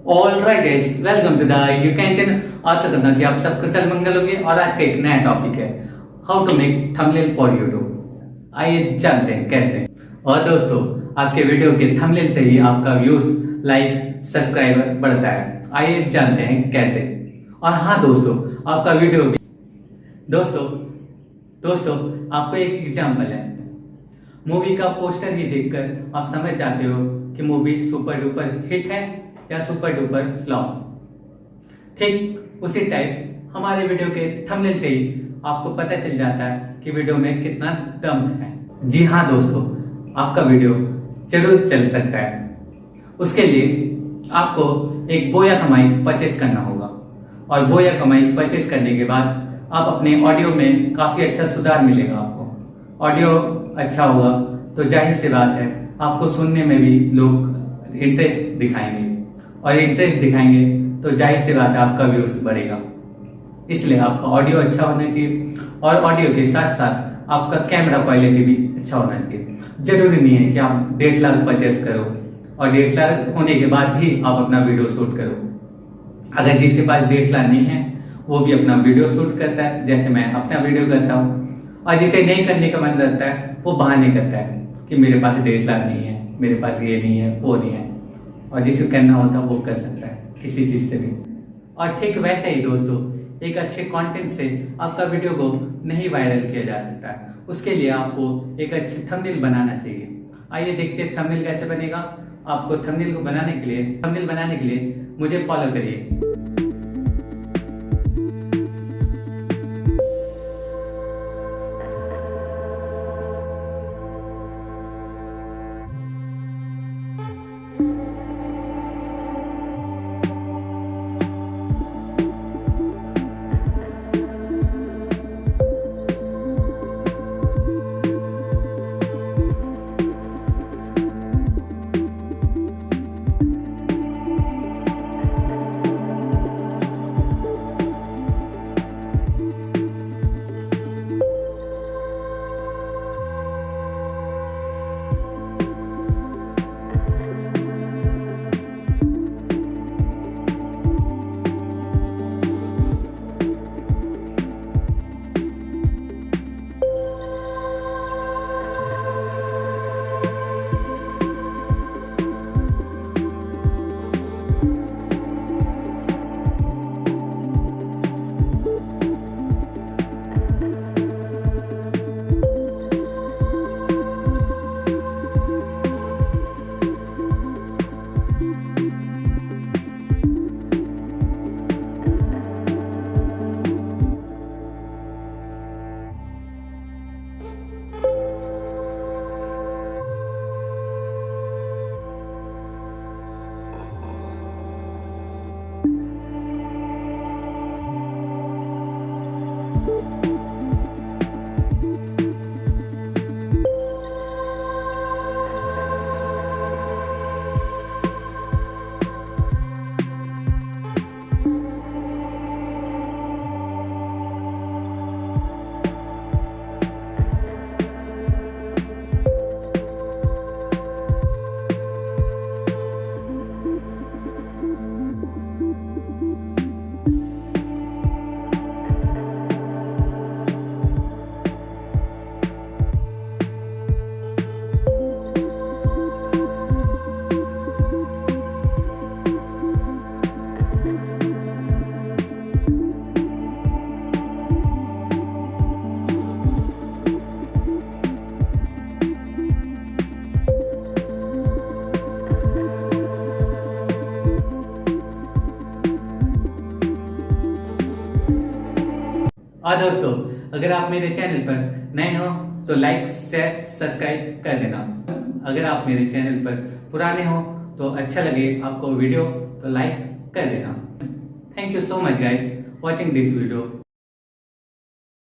Alright guys, welcome to the YouTube channel. आशा करता हूं कि आप सब कुशल मंगल होंगे और आज का एक नया टॉपिक है how to make thumbnail for YouTube. आइए जानते हैं कैसे। और दोस्तों, आपके वीडियो के थंबनेल से ही आपका व्यूज, लाइक, सब्सक्राइबर बढ़ता है। आइए जानते हैं कैसे। और हाँ दोस्तों, आपका वीडियो भी दोस्तों आपको एक एग्जांपल है। मूवी का पोस्टर ही देखकर आप समझ जाते हो कि मूवी सुपर डुपर हिट है या सुपर डुपर फ्लॉप। ठीक उसी टाइप हमारे वीडियो के थंबनेल से ही आपको पता चल जाता है कि वीडियो में कितना दम है। जी हाँ दोस्तों, आपका वीडियो जरूर चल सकता है। उसके लिए आपको एक बोया का माइक परचेस करना होगा और बोया का माइक परचेस करने के बाद आप अपने ऑडियो में काफ़ी अच्छा सुधार मिलेगा। आपको ऑडियो अच्छा होगा तो जाहिर सी बात है आपको सुनने में भी लोग इंटरेस्ट दिखाएंगे और इंटरेस्ट दिखाएंगे तो जाहिर सी बात है आपका व्यूज बढ़ेगा। इसलिए आपका ऑडियो अच्छा होना चाहिए और ऑडियो के साथ साथ आपका कैमरा क्वालिटी भी अच्छा होना चाहिए। जरूरी नहीं है कि आप DSLR परचेस करो और DSLR होने के बाद ही आप अपना वीडियो शूट करो। अगर जिसके पास DSLR नहीं है वो भी अपना वीडियो शूट करता है, जैसे मैं अपना वीडियो करता हूँ। और जिसे नहीं करने का मन करता है वो बहाने करता है कि मेरे पास DSLR नहीं है, मेरे पास ये नहीं है, वो नहीं है। और जिसे करना होता है वो कर सकता है किसी चीज़ से भी। और ठीक वैसे ही दोस्तों, एक अच्छे कंटेंट से आपका वीडियो को नहीं वायरल किया जा सकता है। उसके लिए आपको एक अच्छी थंबनेल बनाना चाहिए। आइए देखते हैं थंबनेल कैसे बनेगा। आपको थंबनेल बनाने के लिए मुझे फॉलो करिए। और दोस्तों, अगर आप मेरे चैनल पर नए हो तो लाइक, शेयर, सब्सक्राइब कर देना। अगर आप मेरे चैनल पर पुराने हो तो अच्छा लगे आपको वीडियो तो लाइक कर देना। Thank you so much guys watching this video.